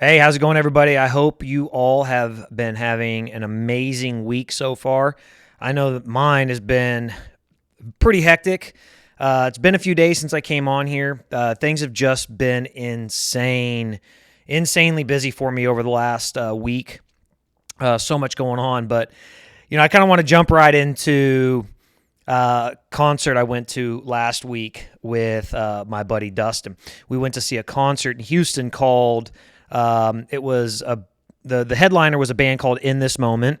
Hey, how's it going, everybody? I hope you all have been having an amazing week so far. I know that mine has been pretty hectic. It's been a few days since I came on here. Things have just been insanely busy for me over the last week. So much going on, but I kind of want to jump right into concert I went to last week with my buddy Dustin. We went to see a concert in Houston called. It was the headliner was a band called In This Moment,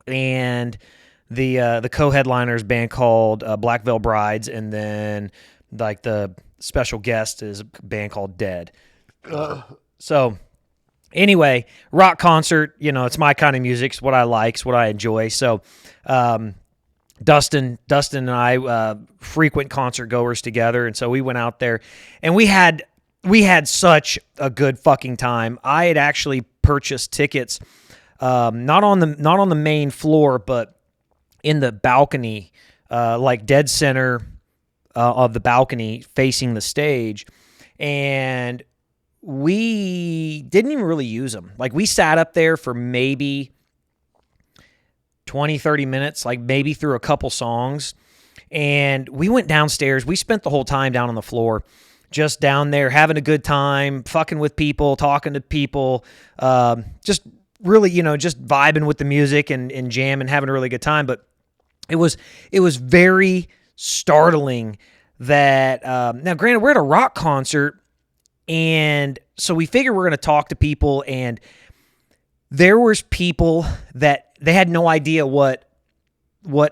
and the co-headliner is a band called Black Veil Brides, and then like the special guest is a band called Dead. So anyway, rock concert. It's my kind of music. It's what I like. It's what I enjoy. So. Dustin and I frequent concert goers together, and so we went out there, and we had such a good fucking time. I had actually purchased tickets, not on the main floor, but in the balcony, like dead center of the balcony facing the stage, and we didn't even really use them. Like, we sat up there for maybe 20, 30 minutes, like maybe through a couple songs. And we went downstairs. We spent the whole time down on the floor, just down there having a good time, fucking with people, talking to people, just really, just vibing with the music and jamming, having a really good time. But it was very startling that, now granted, we're at a rock concert, and so we figured we're going to talk to people, and there was people that they had no idea what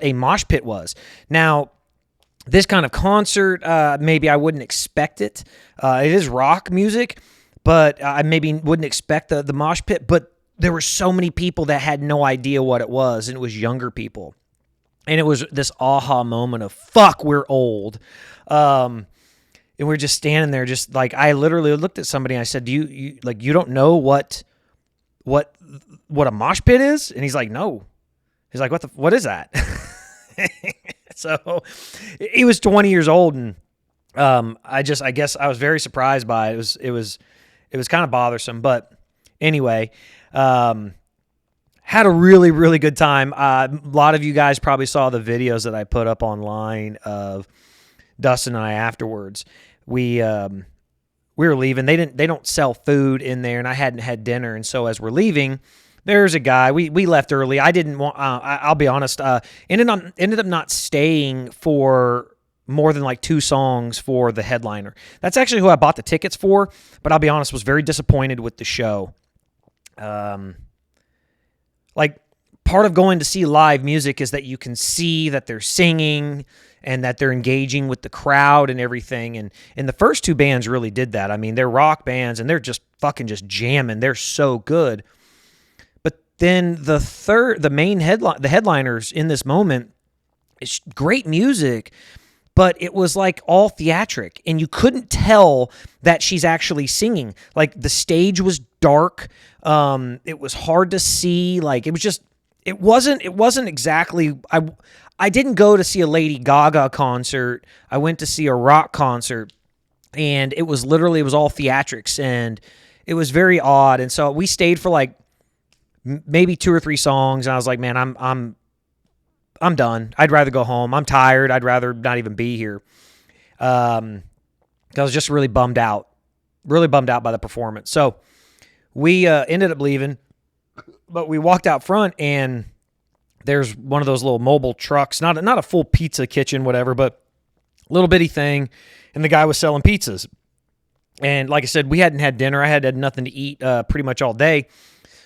a mosh pit was. Now, this kind of concert, maybe I wouldn't expect it. It is rock music, but I maybe wouldn't expect the mosh pit. But there were so many people that had no idea what it was, and it was younger people. And it was this aha moment of, fuck, we're old. And we're just standing there, just like, I literally looked at somebody and I said, you don't know what a mosh pit is? And he's like, no. He's like, what is that? So he was 20 years old, and I guess I was very surprised by it. It was kind of bothersome, but anyway, had a really, really good time. A lot of you guys probably saw the videos that I put up online of Dustin and I afterwards. We were leaving. They don't sell food in there, and I hadn't had dinner. And so as we're leaving, there's a guy. We left early. I didn't want. I'll be honest. Ended up not staying for more than like 2 songs for the headliner. That's actually who I bought the tickets for. But I'll be honest, was very disappointed with the show. Like, part of going to see live music is that you can see that they're singing and that they're engaging with the crowd and everything. And the first 2 bands really did that. I mean, they're rock bands, and they're just fucking just jamming. They're so good. But then the headliners In This Moment, it's great music, but it was like all theatric, and you couldn't tell that she's actually singing. Like, the stage was dark. It was hard to see. Like, it wasn't exactly. I didn't go to see a Lady Gaga concert. I went to see a rock concert, and it was all theatrics, and it was very odd. And so we stayed for like maybe 2 or 3 songs, and I was like, man, I'm done. I'd rather go home. I'm tired. I'd rather not even be here. I was just really bummed out by the performance. So we ended up leaving, but we walked out front, and there's one of those little mobile trucks, not a full pizza kitchen, whatever, but a little bitty thing, and the guy was selling pizzas. And like I said, we hadn't had dinner. I had nothing to eat pretty much all day.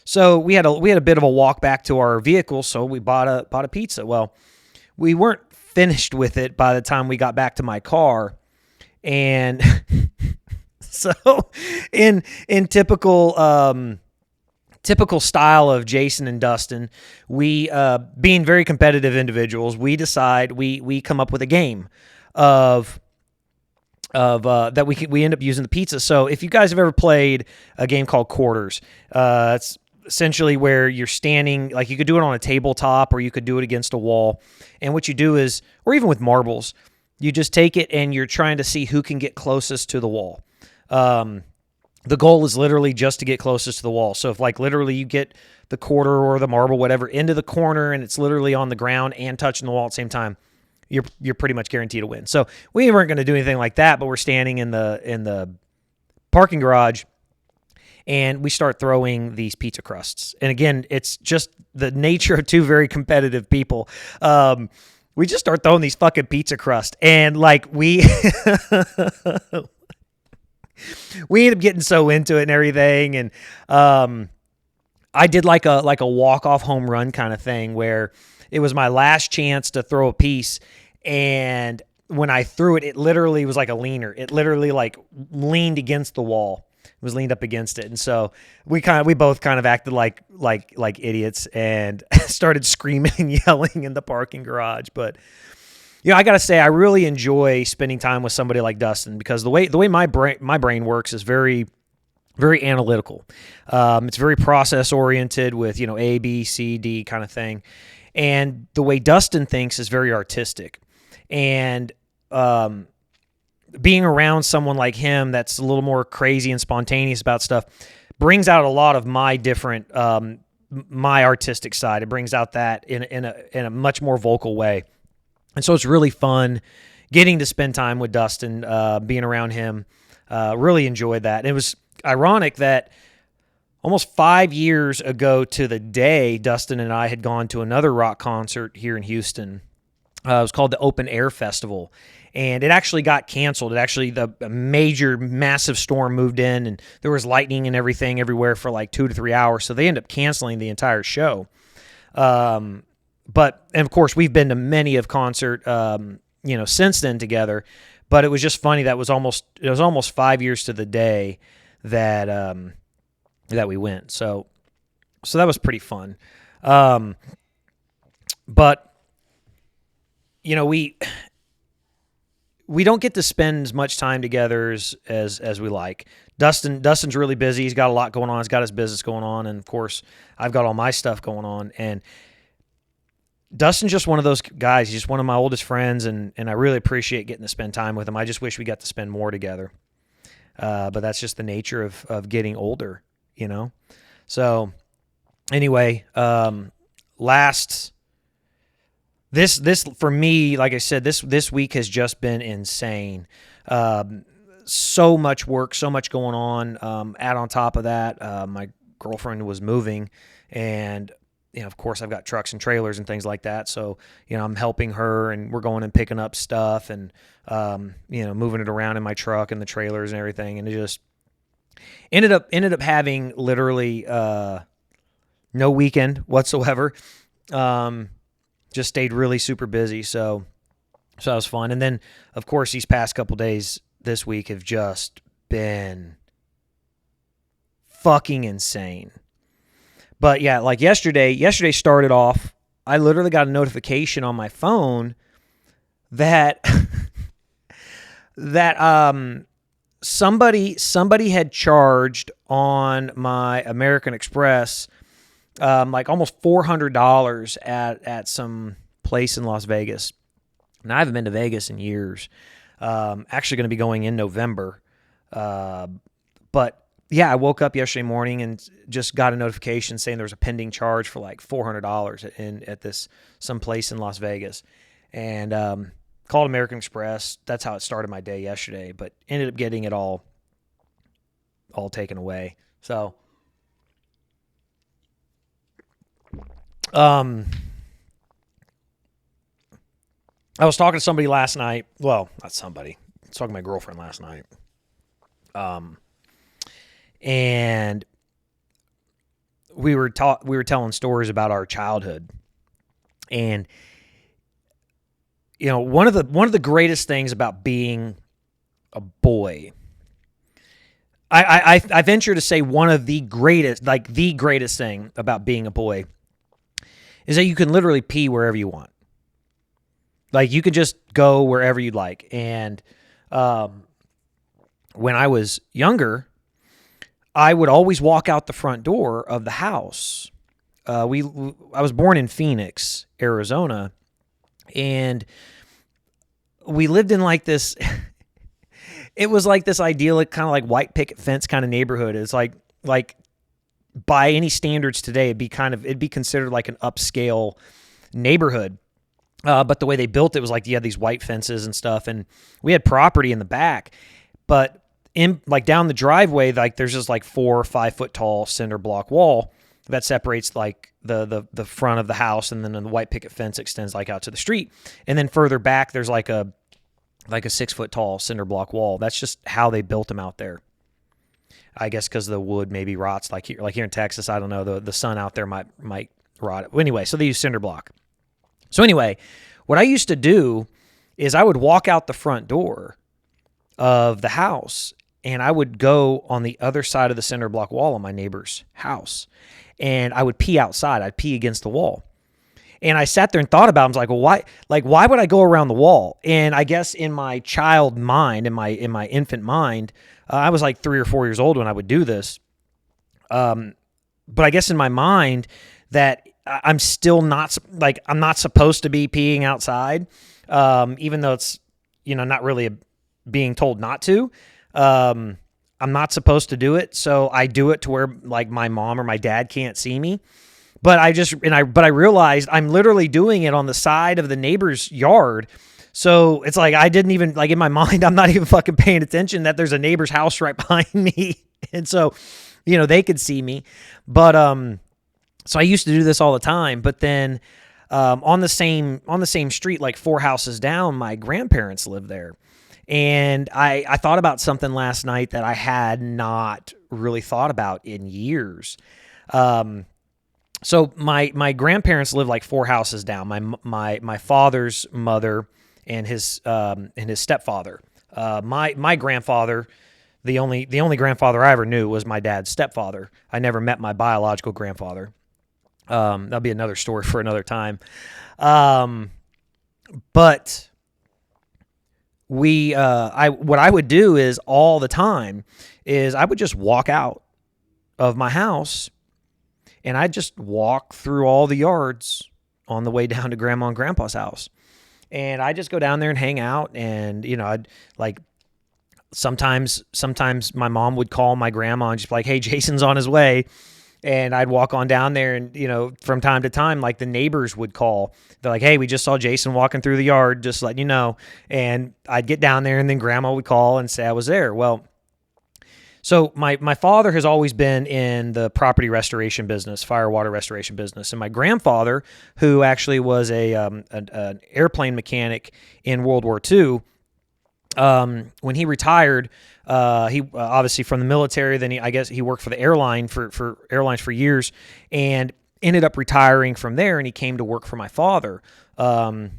So we had a bit of a walk back to our vehicle, so we bought a pizza. Well, we weren't finished with it by the time we got back to my car. And so in typical style of Jason and Dustin, we being very competitive individuals, we decide we come up with a game of that we end up using the pizza. So if you guys have ever played a game called Quarters, it's essentially where you're standing, like you could do it on a tabletop or you could do it against a wall. And what you do is, or even with marbles, you just take it and you're trying to see who can get closest to the wall. the goal is literally just to get closest to the wall. So if like literally you get the quarter or the marble, whatever, into the corner and it's literally on the ground and touching the wall at the same time, you're pretty much guaranteed to win. So we weren't going to do anything like that, but we're standing in the parking garage and we start throwing these pizza crusts. And again, it's just the nature of two very competitive people. We just start throwing these fucking pizza crusts, and like we end up getting so into it and everything. And I did like a walk-off home run kind of thing where it was my last chance to throw a piece, and when I threw it, it literally was like a leaner. It literally like leaned against the wall. It was leaned up against it. And so we both kind of acted like idiots and started screaming and yelling in the parking garage. But I got to say, I really enjoy spending time with somebody like Dustin, because the way my brain works is very, very analytical. It's very process oriented with, A, B, C, D kind of thing. And the way Dustin thinks is very artistic. And being around someone like him that's a little more crazy and spontaneous about stuff brings out a lot of my different, my artistic side. It brings out that in a much more vocal way. And so it's really fun getting to spend time with Dustin, being around him. Really enjoyed that. And it was ironic that almost 5 years ago to the day, Dustin and I had gone to another rock concert here in Houston. It was called the Open Air Festival, and it actually got canceled. A major, massive storm moved in, and there was lightning and everything everywhere for like 2 to 3 hours, so they ended up canceling the entire show. And of course, we've been to many of concert, since then together, but it was just funny that it was almost 5 years to the day that we went. So that was pretty fun. But we don't get to spend as much time together as we like. Dustin's really busy. He's got a lot going on. He's got his business going on, and of course, I've got all my stuff going on. And Dustin's just one of those guys. He's just one of my oldest friends, and I really appreciate getting to spend time with him. I just wish we got to spend more together. But that's just the nature of getting older, So anyway, This for me, like I said, this week has just been insane. So much work, so much going on. Add on top of that, my girlfriend was moving, and of course, I've got trucks and trailers and things like that. So I'm helping her, and we're going and picking up stuff, and moving it around in my truck and the trailers and everything. And it just ended up having literally no weekend whatsoever. Just stayed really super busy, so that was fun. And then, of course, these past couple days this week have just been fucking insane. But yeah, like yesterday started off, I literally got a notification on my phone that somebody had charged on my American Express like almost $400 at some place in Las Vegas. And I haven't been to Vegas in years. Actually going to be going in November. But yeah, I woke up yesterday morning and just got a notification saying there was a pending charge for like $400 at some place in Las Vegas. And called American Express. That's how it started my day yesterday, but ended up getting it all taken away. So I was talking to somebody last night. Well, not somebody. I was talking to my girlfriend last night. And we were telling stories about our childhood. And one of the greatest things about being a boy, I venture to say one of the greatest, like the greatest thing about being a boy is that you can literally pee wherever you want. Like, you can just go wherever you'd like. And when I was younger, I would always walk out the front door of the house. I was born in Phoenix, Arizona, and we lived in like this. it was like this idyllic kind of like white picket fence kind of neighborhood. It's like by any standards today, it'd be considered like an upscale neighborhood. But the way they built it was like you had these white fences and stuff, and we had property in the back, but in like down the driveway, like there's just like 4 or 5 foot tall cinder block wall that separates like the front of the house, and then the white picket fence extends like out to the street, and then further back there's like a 6 foot tall cinder block wall. That's just how they built them out there. I guess because the wood maybe rots like here in Texas. I don't know. The sun out there might rot it. Anyway, so they use cinder block. So anyway, what I used to do is I would walk out the front door of the house, and I would go on the other side of the cinder block wall on my neighbor's house, and I would pee outside. I'd pee against the wall. And I sat there and thought about it. I was like, well, why would I go around the wall? And I guess in my child mind, in my infant mind, I was like 3 or 4 years old when I would do this. But I guess in my mind that I'm still not like, I'm not supposed to be peeing outside, even though it's, not really being told not to. I'm not supposed to do it. So I do it to where like my mom or my dad can't see me. But I realized I'm literally doing it on the side of the neighbor's yard. So it's like, I didn't even, like in my mind, I'm not even fucking paying attention that there's a neighbor's house right behind me. And so, they could see me. But, so I used to do this all the time. But then, on the same street, like 4 houses down, my grandparents lived there. And I thought about something last night that I had not really thought about in years. So my grandparents lived like 4 houses down. My father's mother and his stepfather. My grandfather, the only grandfather I ever knew was my dad's stepfather. I never met my biological grandfather. That'll be another story for another time. But what I would do is all the time is I would just walk out of my house, and I'd just walk through all the yards on the way down to Grandma and Grandpa's house. And I just go down there and hang out. And, I'd like, sometimes my mom would call my grandma and just be like, hey, Jason's on his way. And I'd walk on down there, and, from time to time, like the neighbors would call. They're like, hey, we just saw Jason walking through the yard, just letting you know. And I'd get down there, and then grandma would call and say I was there. Well, so my father has always been in the property restoration business, fire water restoration business. And my grandfather, who actually was an airplane mechanic in World War II, when he retired, he obviously from the military, then I guess he worked for the airlines for years, and ended up retiring from there, and he came to work for my father. And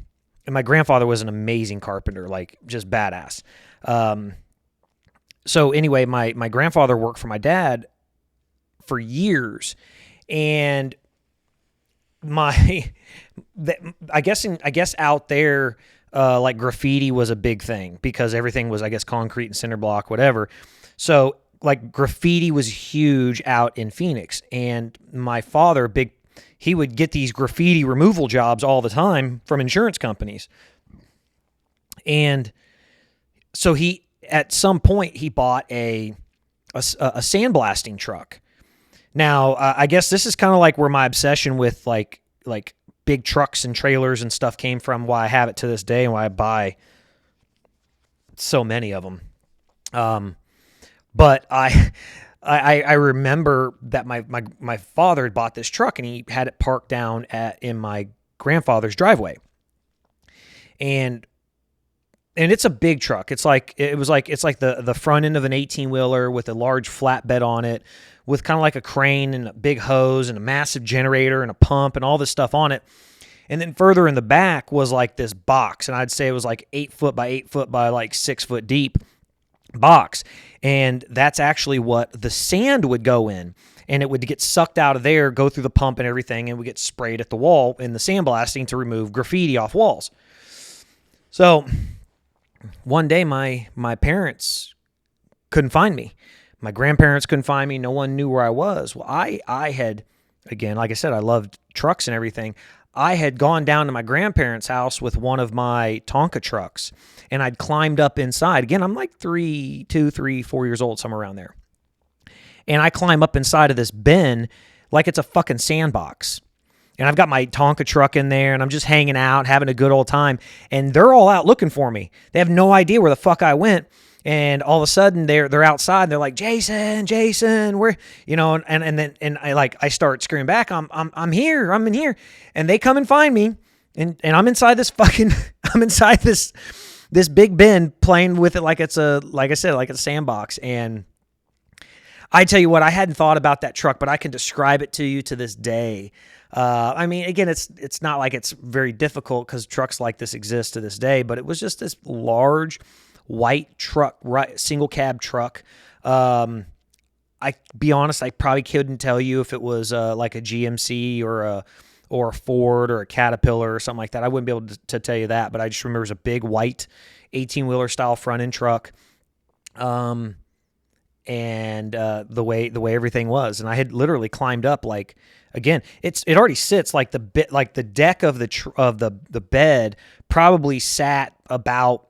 my grandfather was an amazing carpenter, like just badass. So anyway, my grandfather worked for my dad for years, and I guess out there, like graffiti was a big thing because everything was, I guess, concrete and cinder block, whatever. So like graffiti was huge out in Phoenix, and my father, he would get these graffiti removal jobs all the time from insurance companies. And so at some point he bought a sandblasting truck. Now, I guess this is kind of like where my obsession with like big trucks and trailers and stuff came from, why I have it to this day and why I buy so many of them. But I remember that my father had bought this truck, and he had it parked down in my grandfather's driveway. And it's a big truck. It's like the front end of an 18-wheeler with a large flatbed on it, with kind of like a crane and a big hose and a massive generator and a pump and all this stuff on it. And then further in the back was like this box, and I'd say it was like 8 foot by 8 foot by like 6 foot deep box. And that's actually what the sand would go in, and it would get sucked out of there, go through the pump and everything, and would get sprayed at the wall in the sandblasting to remove graffiti off walls. So one day my parents couldn't find me. My grandparents couldn't find me. No one knew where I was. Well, I had, again, like I said, I loved trucks and everything. I had gone down to my grandparents' house with one of my Tonka trucks, and I'd climbed up inside. Again, I'm like 4 years old, somewhere around there. And I climb up inside of this bin like it's a fucking sandbox. And I've got my Tonka truck in there, and I'm just hanging out, having a good old time. And they're all out looking for me. They have no idea where the fuck I went. And all of a sudden, they're outside. And they're like, Jason, where, and I start screaming back, I'm here, I'm in here. And they come and find me, and I'm inside this fucking, I'm inside this big bin playing with it like it's a sandbox. And I tell you what, I hadn't thought about that truck, but I can describe it to you to this day. Again, it's not like it's very difficult because trucks like this exist to this day, but it was just this large white truck, right, single cab truck. I be honest, I probably couldn't tell you if it was like a GMC or a Ford or a Caterpillar or something like that. I wouldn't be able to tell you that, but I just remember it was a big white 18-wheeler style front end truck. And the way everything was, and I had literally climbed up, like, again, it already sits like the deck of the bed probably sat about,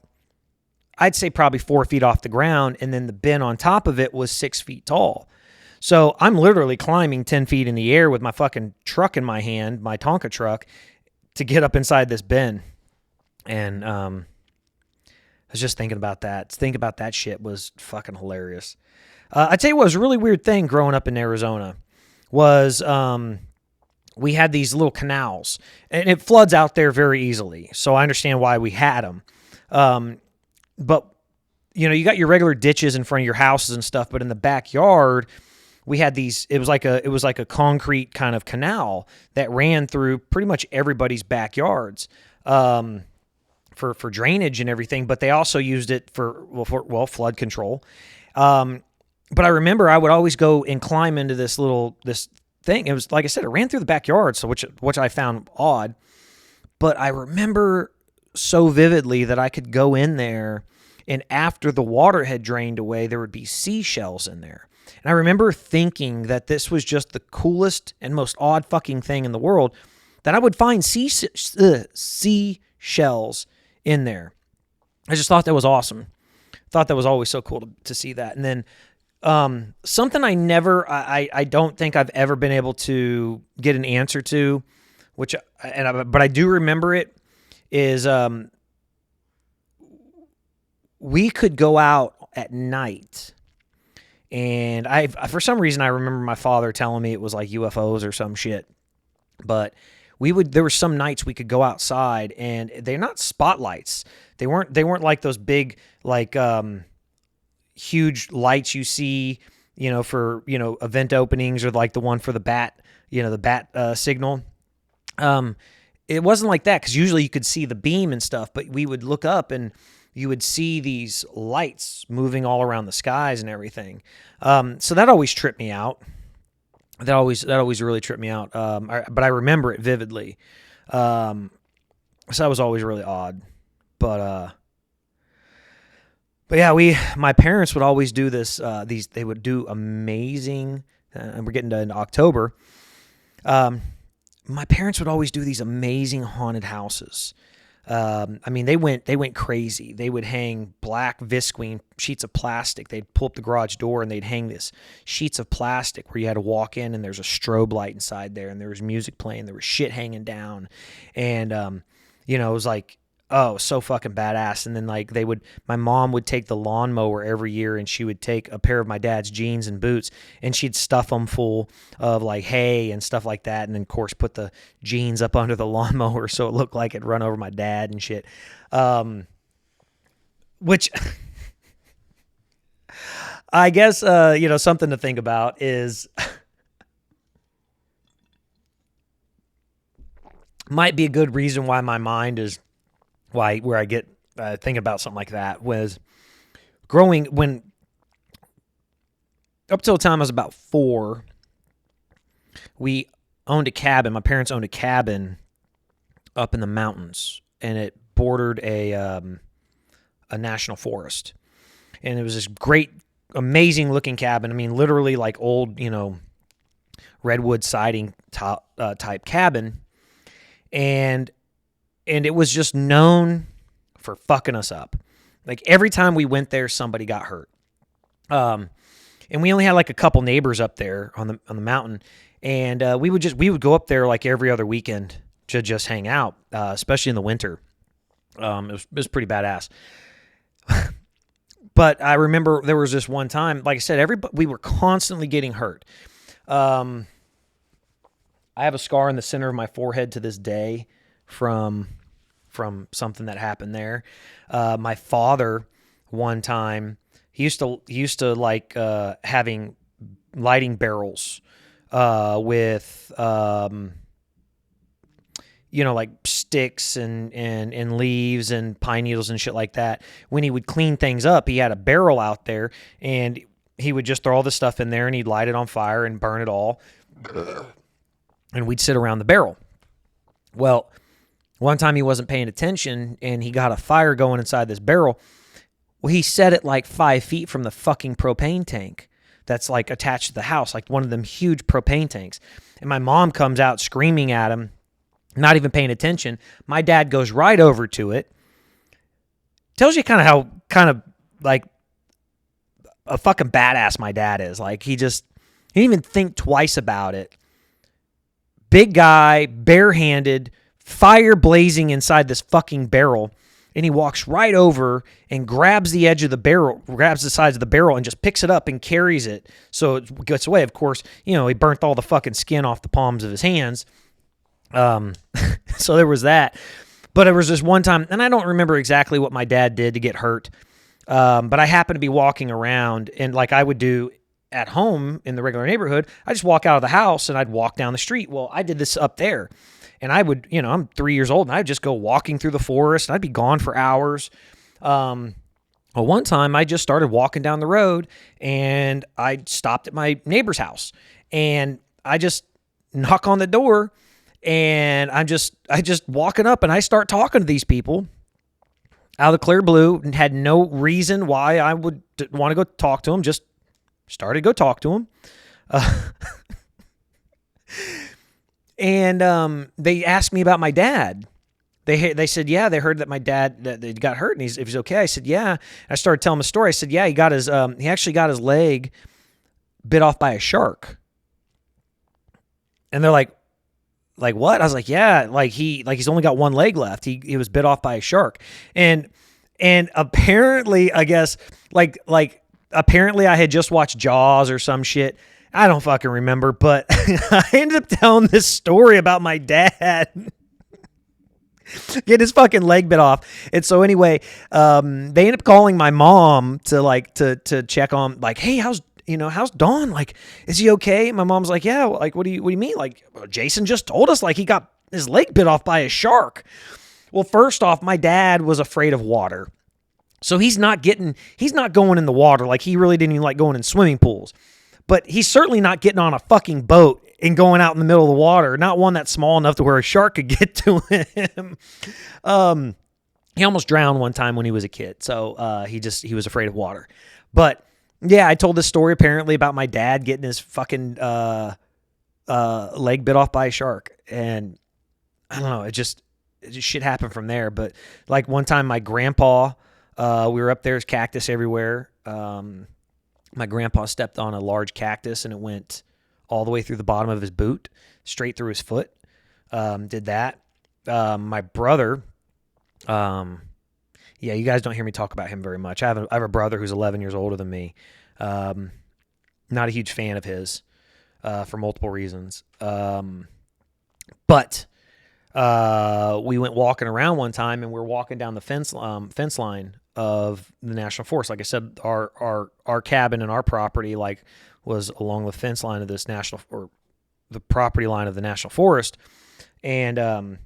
I'd say probably 4 feet off the ground, and then the bin on top of it was 6 feet tall. So I'm literally climbing 10 feet in the air with my fucking truck in my hand, my Tonka truck, to get up inside this bin. And I was just thinking about that. Thinking about that shit was fucking hilarious. I tell you what was a really weird thing growing up in Arizona was we had these little canals, and it floods out there very easily. So I understand why we had them. But you got your regular ditches in front of your houses and stuff, but in the backyard we had these. It was like a concrete kind of canal that ran through pretty much everybody's backyards. For drainage and everything, but they also used it for flood control. But I remember I would always go and climb into this thing. It was, like I said, it ran through the backyard, so which I found odd. But I remember so vividly that I could go in there, and after the water had drained away, there would be seashells in there. And I remember thinking that this was just the coolest and most odd fucking thing in the world, that I would find seashells in there. I just thought that was awesome. Thought that was always so cool to see that. And then something I don't think I've ever been able to get an answer to, but I do remember it, is we could go out at night, and for some reason I remember my father telling me it was like UFOs or some shit, but there were some nights we could go outside, and they're not spotlights. They weren't like those big, like, huge lights you see, for, event openings, or like the one for the bat, the bat signal. It wasn't like that, because usually you could see the beam and stuff, but we would look up and you would see these lights moving all around the skies and everything. So that always tripped me out. That always really tripped me out. But I remember it vividly. So that was always really odd. But yeah, my parents would always do this. They would do amazing, and we're getting to October. My parents would always do these amazing haunted houses. They went crazy. They would hang black visqueen sheets of plastic. They'd pull up the garage door and they'd hang this sheets of plastic where you had to walk in, and there's a strobe light inside there, and there was music playing. There was shit hanging down, and it was like, oh, so fucking badass. And then like my mom would take the lawnmower every year, and she would take a pair of my dad's jeans and boots, and she'd stuff them full of like hay and stuff like that. And then of course put the jeans up under the lawnmower so it looked like it'd run over my dad and shit. Which I guess, something to think about is might be a good reason why my mind is where I get thinking about something like that, was when up till the time I was about 4, we owned a cabin. My parents owned a cabin up in the mountains, and it bordered a national forest. And it was this great, amazing looking cabin. I mean, literally like old, redwood siding type cabin. and it was just known for fucking us up. Like every time we went there, somebody got hurt. And we only had like a couple neighbors up there on the mountain, and we would go up there like every other weekend to just hang out, especially in the winter. It was pretty badass. But I remember there was this one time, like I said, we were constantly getting hurt. I have a scar in the center of my forehead to this day from something that happened there. My father, one time, he used to like lighting barrels with like sticks and leaves and pine needles and shit like that. When he would clean things up, he had a barrel out there, and he would just throw all the stuff in there, and he'd light it on fire and burn it all, and we'd sit around the barrel. Well, one time he wasn't paying attention, and he got a fire going inside this barrel. Well, he set it like 5 feet from the fucking propane tank that's like attached to the house, like one of them huge propane tanks. And my mom comes out screaming at him, not even paying attention. My dad goes right over to it. Tells you kind of like a fucking badass my dad is. Like he didn't even think twice about it. Big guy, barehanded, fire blazing inside this fucking barrel. And he walks right over and grabs the edge of the barrel, grabs the sides of the barrel, and just picks it up and carries it so it gets away. Of course, he burnt all the fucking skin off the palms of his hands. So there was that. But it was this one time, and I don't remember exactly what my dad did to get hurt. But I happened to be walking around, and like I would do at home in the regular neighborhood, I just walk out of the house and I'd walk down the street. Well, I did this up there. And I would, I'm 3 years old, and I'd just go walking through the forest, and I'd be gone for hours. Well, one time I just started walking down the road, and I stopped at my neighbor's house, and I just knock on the door, and I just walking up, and I start talking to these people out of the clear blue, and had no reason why I would want to go talk to them. Just started to go talk to them. And they asked me about my dad. They said, yeah, they heard that my dad that they got hurt and if he's okay. I said, yeah. I started telling him a story. I said, yeah, he actually got his leg bit off by a shark. And they're like what? I was like, yeah, he's only got one leg left. He was bit off by a shark. And apparently, I guess, apparently I had just watched Jaws or some shit. I don't fucking remember, but I ended up telling this story about my dad getting his fucking leg bit off. And so anyway, they ended up calling my mom to check on, like, hey, how's Dawn? Like, is he okay? My mom's like, yeah. Like, what do you mean? Like, Jason just told us like he got his leg bit off by a shark. Well, first off, my dad was afraid of water. So he's not going in the water. Like, he really didn't even like going in swimming pools. But he's certainly not getting on a fucking boat and going out in the middle of the water. Not one that's small enough to where a shark could get to him. He almost drowned one time when he was a kid. So he was afraid of water. But yeah, I told this story apparently about my dad getting his fucking leg bit off by a shark. And I don't know, it just shit happened from there. But like one time my grandpa, we were up there, there's cactus everywhere. My grandpa stepped on a large cactus and it went all the way through the bottom of his boot, straight through his foot. Did that. My brother, yeah, you guys don't hear me talk about him very much. I have a brother who's 11 years older than me. Not a huge fan of his for multiple reasons. But we went walking around one time, and we were walking down the fence line of the National Forest. Like I said, our cabin and our property was along the fence line of this the property line of the National Forest, and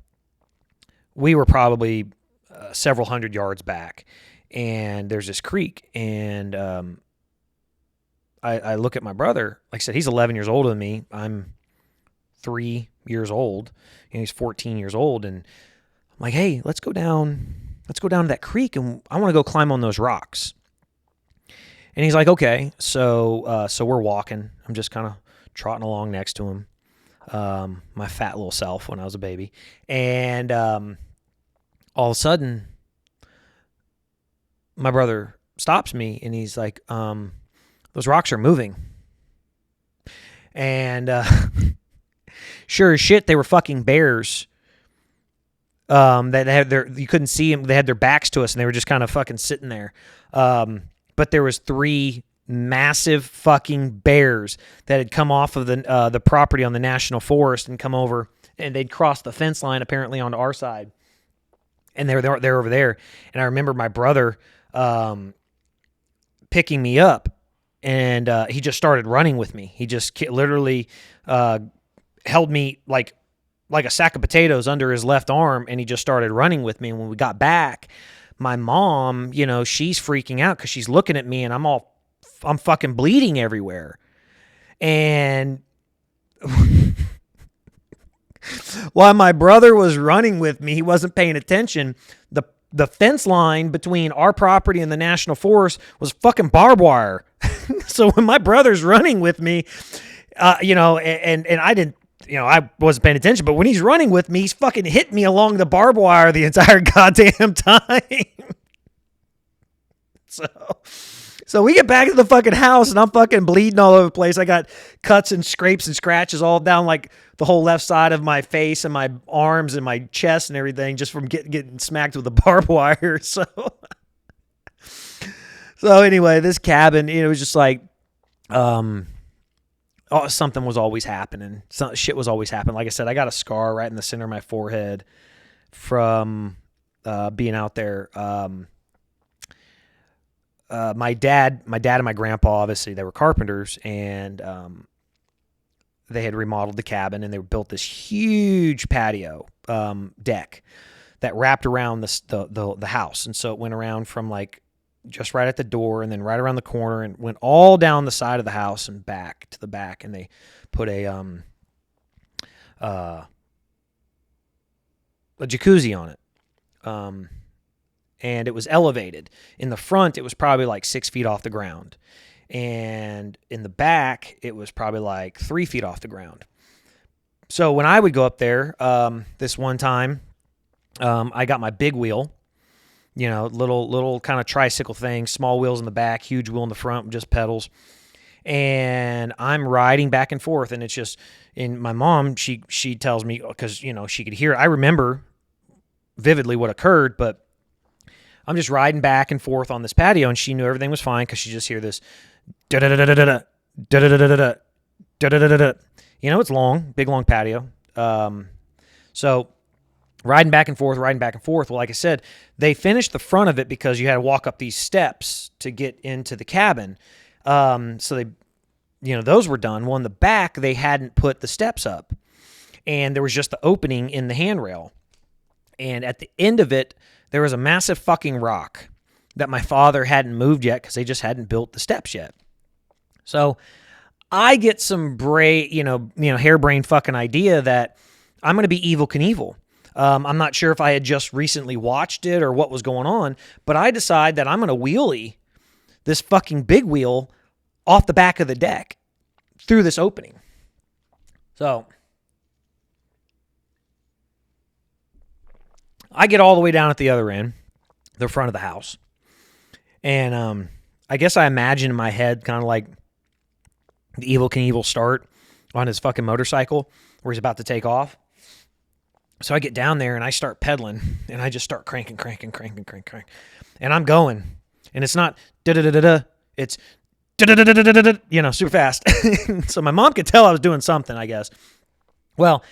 we were probably several hundred yards back, and there's this creek, and I look at my brother. Like I said, he's 11 years older than me. I'm 3 years old, and he's 14 years old, and I'm like, hey, let's go down to that creek, and I want to go climb on those rocks. And he's like, okay. So we're walking. I'm just kind of trotting along next to him. my fat little self when I was a baby. And all of a sudden, my brother stops me and he's like, those rocks are moving. And sure as shit, they were fucking bears. That had you couldn't see them. They had their backs to us, and they were just kind of fucking sitting there. But there was 3 massive fucking bears that had come off of the property on the national forest and come over, and they'd crossed the fence line apparently onto our side, and they're over there. And I remember my brother picking me up, and he just started running with me. He just literally held me like a sack of potatoes under his left arm, and he just started running with me. And when we got back, my mom, she's freaking out because she's looking at me, and I'm fucking bleeding everywhere. And while my brother was running with me, he wasn't paying attention. The fence line between our property and the national forest was fucking barbed wire. So when my brother's running with me, and I didn't, I wasn't paying attention, but when he's running with me, he's fucking hitting me along the barbed wire the entire goddamn time. So we get back to the fucking house, and I'm fucking bleeding all over the place. I got cuts and scrapes and scratches all down like the whole left side of my face and my arms and my chest and everything just from getting smacked with the barbed wire. So anyway, this cabin, it was just like, something was always happening. Shit was always happening. Like I said, I got a scar right in the center of my forehead from being out there. My dad and my grandpa, obviously, they were carpenters, and they had remodeled the cabin, and they built this huge patio deck that wrapped around the house. And so it went around from like just right at the door and then right around the corner and went all down the side of the house and back to the back. And they put a jacuzzi on it. And it was elevated. In the front, it was probably like 6 feet off the ground. And in the back, it was probably like 3 feet off the ground. So when I would go up there, this one time, I got my big wheel, little kind of tricycle thing, small wheels in the back, huge wheel in the front, just pedals. And I'm riding back and forth, and it's just, and my mom, she tells me, because, she could hear it. I remember vividly what occurred, but I'm just riding back and forth on this patio, and she knew everything was fine because she just hear this da-da-da-da-da-da, da-da-da-da-da-da, da-da-da-da-da. It's long, big, long patio. So riding back and forth. Well, like I said, they finished the front of it because you had to walk up these steps to get into the cabin. So they, those were done. Well, in the back, they hadn't put the steps up, and there was just the opening in the handrail. And at the end of it, there was a massive fucking rock that my father hadn't moved yet because they just hadn't built the steps yet. So I get some harebrained fucking idea that I'm going to be Evel Knievel. I'm not sure if I had just recently watched it or what was going on, but I decide that I'm going to wheelie this fucking big wheel off the back of the deck through this opening. So I get all the way down at the other end, the front of the house. And I guess I imagine in my head kind of like the Evel Knievel start on his fucking motorcycle where he's about to take off. So I get down there and I start pedaling and I just start cranking. And I'm going. And it's not da-da-da-da-da. It's da-da-da-da-da-da, super fast. So my mom could tell I was doing something, I guess. Well,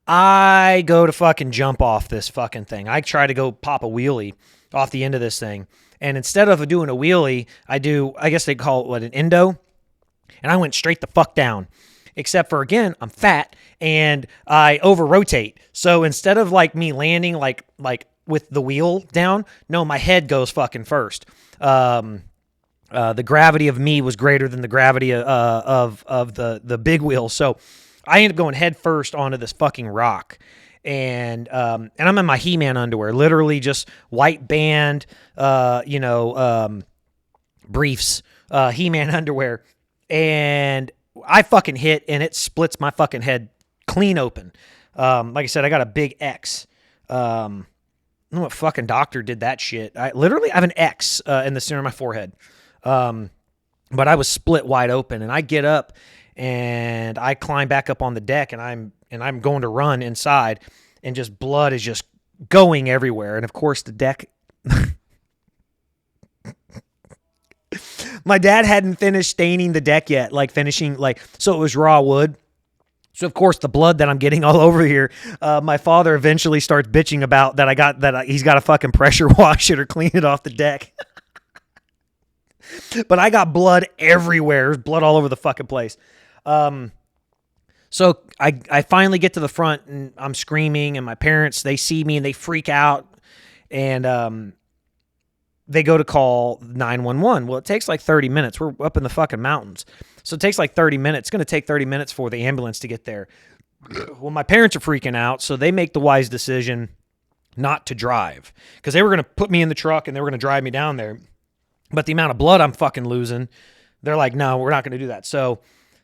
I go to fucking jump off this fucking thing. I try to go pop a wheelie off the end of this thing. And instead of doing a wheelie, I guess they call it an endo. And I went straight the fuck down. Except for, again, I'm fat and I over-rotate. So instead of like me landing like with the wheel down, no, my head goes fucking first. The gravity of me was greater than the gravity of the big wheel. So I ended up going head first onto this fucking rock. And I'm in my He-Man underwear, literally just white band, briefs, He-Man underwear. And I fucking hit, and it splits my fucking head clean open. Like I said, I got a big X. I don't know what fucking doctor did that shit. I have an X in the center of my forehead. But I was split wide open, and I get up and I climb back up on the deck, and I'm going to run inside, and just blood is just going everywhere. And of course the deck my dad hadn't finished staining the deck yet, so it was raw wood. So of course the blood that I'm getting all over here, my father eventually starts bitching about he's got to fucking pressure wash it or clean it off the deck. But I got blood everywhere. There's blood all over the fucking place. So I finally get to the front, and I'm screaming, and my parents, they see me and they freak out, and they go to call 911. Well, it takes like 30 minutes. We're up in the fucking mountains. So it takes like 30 minutes. It's going to take 30 minutes for the ambulance to get there. Well, my parents are freaking out, so they make the wise decision not to drive, because they were going to put me in the truck and they were going to drive me down there. But the amount of blood I'm fucking losing, they're like, no, we're not going to do that. So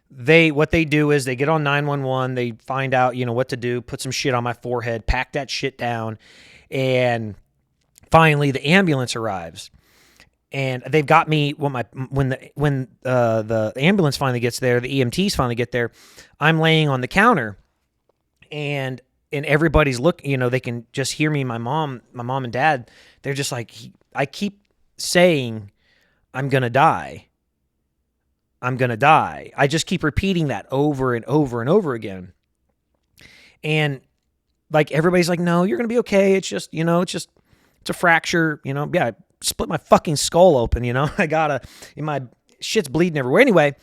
what they do is they get on 911, they find out, what to do, put some shit on my forehead, pack that shit down, and finally the ambulance arrives. And they've got me when the ambulance finally gets there, the EMTs finally get there, I'm laying on the counter, and everybody's looking, they can just hear me, my mom and dad, they're just like, I keep saying I'm going to die. I'm going to die. I just keep repeating that over and over and over again. And like, everybody's like, no, you're going to be okay. It's just, it's a fracture, yeah, I split my fucking skull open, my shit's bleeding everywhere. Anyway,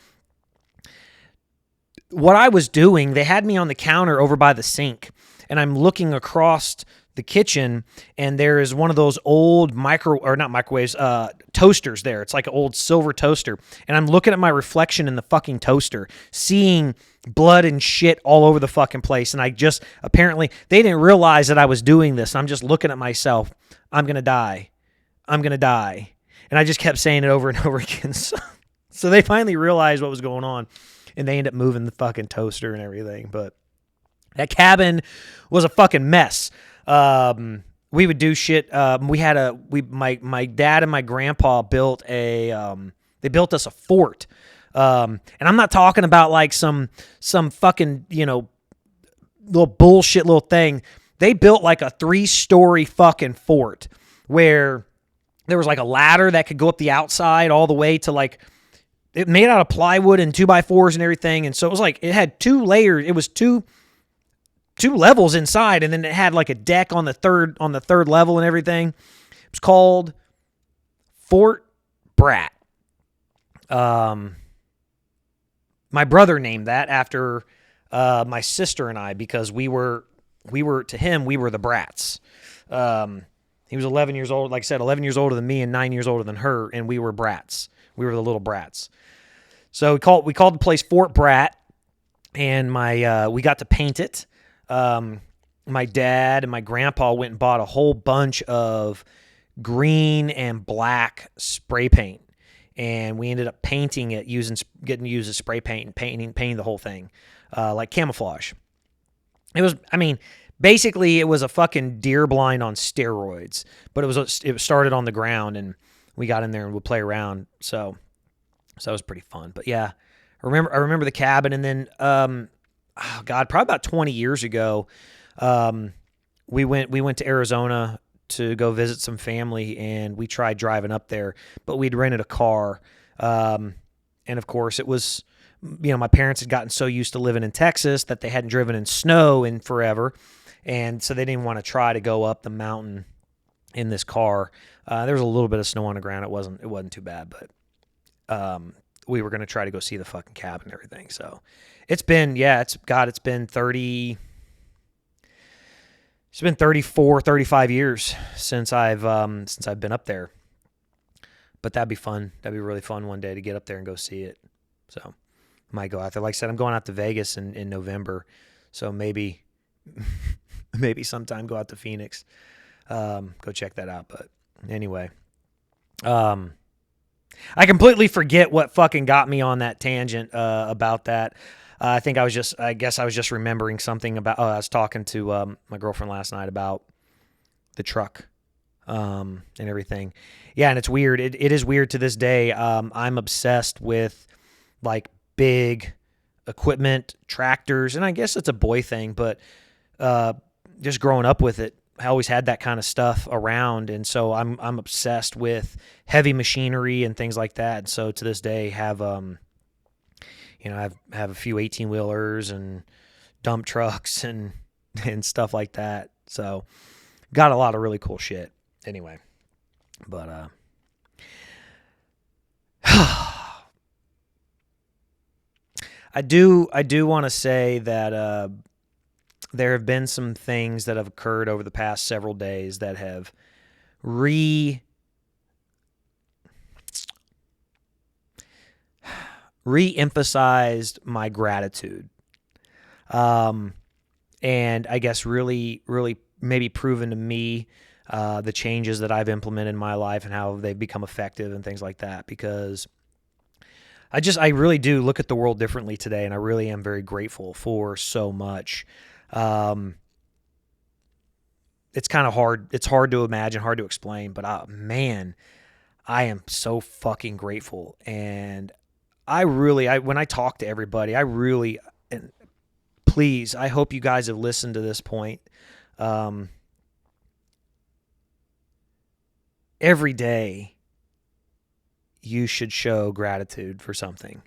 what I was doing, they had me on the counter over by the sink, and I'm looking across the kitchen, and there is one of those old toasters there. It's like an old silver toaster. And I'm looking at my reflection in the fucking toaster, seeing blood and shit all over the fucking place. And apparently they didn't realize that I was doing this. I'm just looking at myself. I'm going to die. I'm going to die. And I just kept saying it over and over again. So they finally realized what was going on, and they ended up moving the fucking toaster and everything. But that cabin was a fucking mess. We would do shit. My dad and my grandpa built they built us a fort. And I'm not talking about like some fucking, little bullshit little thing. They built like a 3-story fucking fort where there was like a ladder that could go up the outside all the way to like, it made out of plywood and 2x4s and everything. And so it was like, it had 2 layers. It was two levels inside, and then it had like a deck on the third level and everything. It was called Fort Brat. My brother named that after my sister and I, because we were to him, we were the brats. He was 11 years old, like I said, 11 years older than me and 9 years older than her, and we were brats. We were the little brats. So we called the place Fort Brat, and we got to paint it. My dad and my grandpa went and bought a whole bunch of green and black spray paint, and we ended up painting it, getting to use as spray paint and painting the whole thing, like camouflage. Basically it was a fucking deer blind on steroids, but it started on the ground, and we got in there and would play around. So that was pretty fun. But yeah, I remember the cabin, and then, oh God, probably about 20 years ago, we went to Arizona to go visit some family, and we tried driving up there, but we'd rented a car. And of course it was, my parents had gotten so used to living in Texas that they hadn't driven in snow in forever. And so they didn't want to try to go up the mountain in this car. There was a little bit of snow on the ground. It wasn't too bad, but, we were going to try to go see the fucking cabin and everything. So it's been 34, 35 years since I've been up there. But that'd be fun. That'd be really fun one day to get up there and go see it. So might go out there. Like I said, I'm going out to Vegas in November. So maybe sometime go out to Phoenix. Go check that out. But anyway, I completely forget what fucking got me on that tangent about that. I guess I was just remembering something about, I was talking to my girlfriend last night about the truck and everything. Yeah, and it's weird. It is weird to this day. I'm obsessed with like big equipment, tractors, and I guess it's a boy thing, but just growing up with it, I always had that kind of stuff around, and so I'm obsessed with heavy machinery and things like that. And so to this day, have have a few 18-wheelers and dump trucks and stuff like that. So got a lot of really cool shit. Anyway, but I do want to say that there have been some things that have occurred over the past several days that have re-emphasized my gratitude. And I guess really maybe proven to me the changes that I've implemented in my life and how they've become effective and things like that, because I really do look at the world differently today, and I really am very grateful for so much. It's kind of hard. It's hard to imagine, hard to explain, but man, I am so fucking grateful. And when I talk to everybody, and please, I hope you guys have listened to this point. Every day you should show gratitude for something.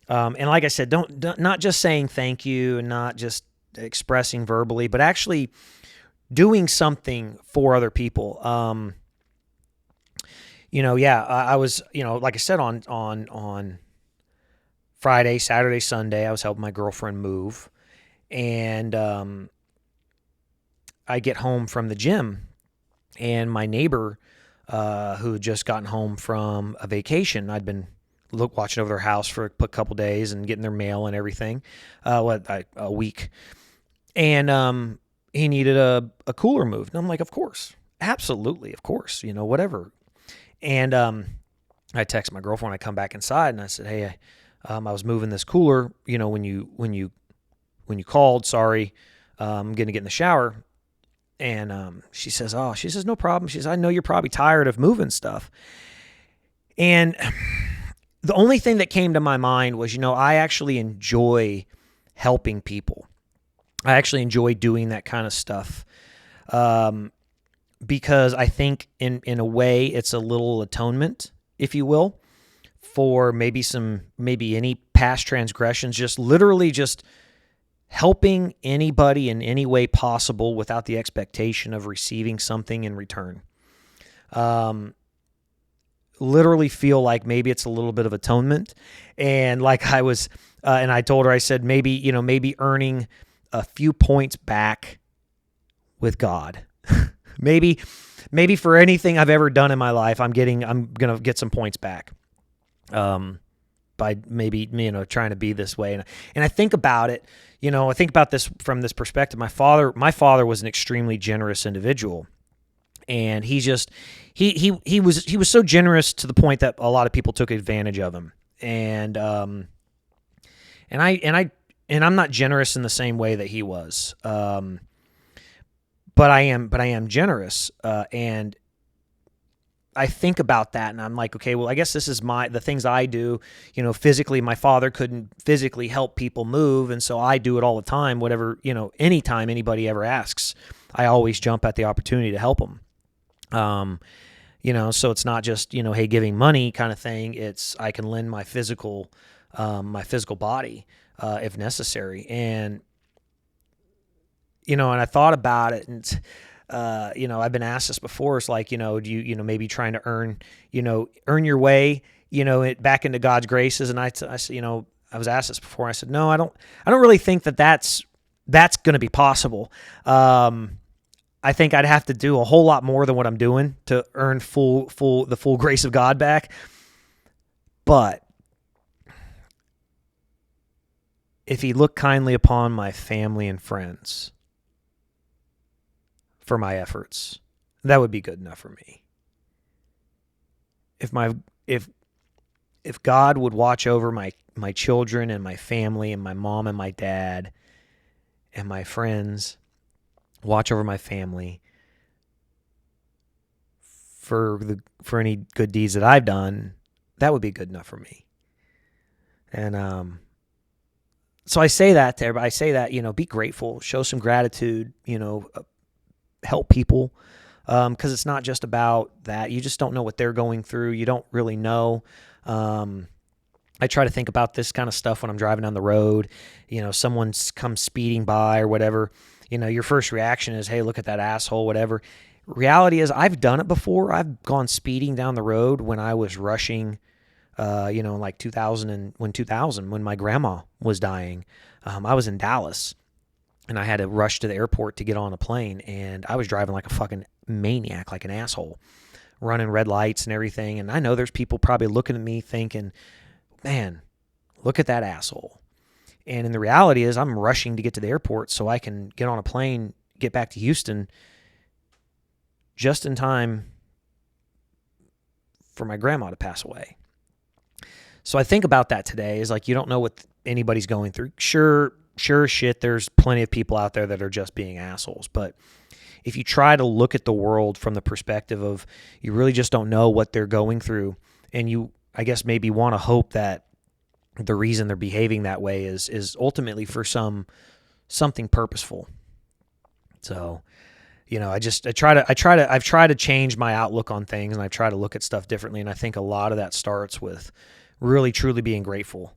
And like I said, don't not just saying thank you and not just expressing verbally, but actually doing something for other people. I was, like I said, on Friday, Saturday, Sunday, I was helping my girlfriend move, and I get home from the gym, and my neighbor, who had just gotten home from a vacation, I'd been watching over their house for a couple days and getting their mail and everything, a week, and he needed a cooler moved, and I'm like, of course, absolutely, of course, whatever. And I text my girlfriend. I come back inside and I said, hey, I was moving this cooler. When you called, sorry, I'm gonna get in the shower. And she says, no problem. She says, I know you're probably tired of moving stuff. And the only thing that came to my mind was, I actually enjoy helping people. I actually enjoy doing that kind of stuff. Because I think in a way it's a little atonement, if you will, for maybe any past transgressions, just literally just helping anybody in any way possible without the expectation of receiving something in return. Literally feel like maybe it's a little bit of atonement. And like I was, and I told her, I said, maybe earning a few points back with God. Maybe for anything I've ever done in my life, I'm going to get some points back. By maybe, trying to be this way. And I think about it, I think about this from this perspective. My father was an extremely generous individual. And he was so generous to the point that a lot of people took advantage of him. And I'm not generous in the same way that he was. But I am generous, and I think about that, and I'm like, okay, well, I guess this is the things I do. Physically, my father couldn't physically help people move, and so I do it all the time. Whatever, anytime anybody ever asks, I always jump at the opportunity to help them. So it's not just hey, giving money kind of thing. It's I can lend my physical body if necessary, and. And I thought about it, and I've been asked this before. It's like, do you, maybe trying to earn your way, back into God's graces. And I said, I was asked this before. I said, no, I don't really think that's going to be possible. I think I'd have to do a whole lot more than what I'm doing to earn the full grace of God back. But if He looked kindly upon my family and friends for my efforts, that would be good enough for me. If if God would watch over my children and my family and my mom and my dad and my friends, watch over my family for any good deeds that I've done, that would be good enough for me. And so I say that to everybody. I say that, be grateful, show some gratitude, help people, because it's not just about that. You just don't know what they're going through. You don't really know. I try to think about this kind of stuff when I'm driving down the road. Someone's come speeding by or whatever. Your first reaction is, hey, look at that asshole, whatever. Reality is, I've done it before. I've gone speeding down the road when I was rushing, like 2000 when my grandma was dying. I was in Dallas, and I had to rush to the airport to get on a plane, and I was driving like a fucking maniac, like an asshole, running red lights and everything. And I know there's people probably looking at me thinking, man, look at that asshole. And in the reality is, I'm rushing to get to the airport so I can get on a plane, get back to Houston just in time for my grandma to pass away. So I think about that today, is like, you don't know what anybody's going through. Sure shit, there's plenty of people out there that are just being assholes. But if you try to look at the world from the perspective of, you really just don't know what they're going through, and you, I guess, maybe want to hope that the reason they're behaving that way is ultimately for something purposeful. So, I've tried to change my outlook on things, and I try to look at stuff differently. And I think a lot of that starts with really, truly being grateful.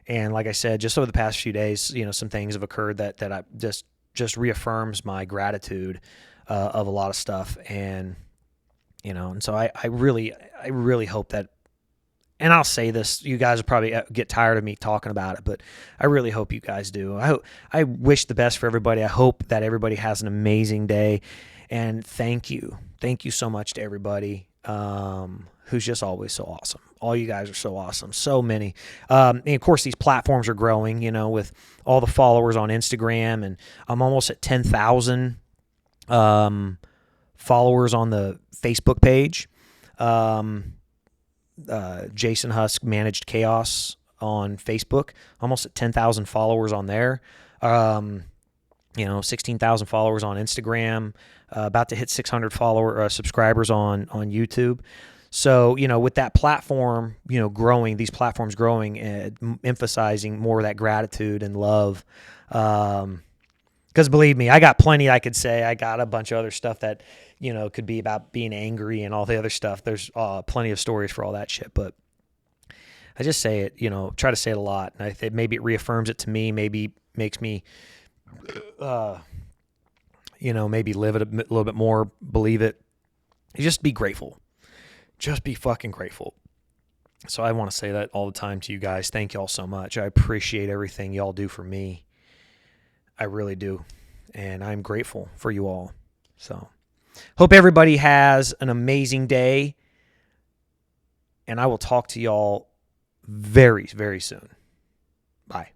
And like I said, just over the past few days, some things have occurred that I just reaffirms my gratitude of a lot of stuff. And, and so I really hope that, and I'll say this, you guys will probably get tired of me talking about it, but I really hope you guys do. I wish the best for everybody. I hope that everybody has an amazing day. And thank you so much to everybody who's just always so awesome. All you guys are so awesome. So many. And of course, these platforms are growing, with all the followers on Instagram. And I'm almost at 10,000 followers on the Facebook page. Jason Husk Managed Chaos on Facebook, almost at 10,000 followers on there. 16,000 followers on Instagram, about to hit 600 subscribers on YouTube. So, with that platform, growing, these platforms growing, emphasizing more of that gratitude and love. Because believe me, I got plenty I could say. I got a bunch of other stuff that, could be about being angry and all the other stuff. There's plenty of stories for all that shit. But I just say it, try to say it a lot. And I think maybe it reaffirms it to me, maybe makes me, maybe live it a little bit more, believe it. Just be grateful. Just be fucking grateful. So I want to say that all the time to you guys. Thank y'all so much. I appreciate everything y'all do for me. I really do. And I'm grateful for you all. So hope everybody has an amazing day. And I will talk to y'all very, very soon. Bye.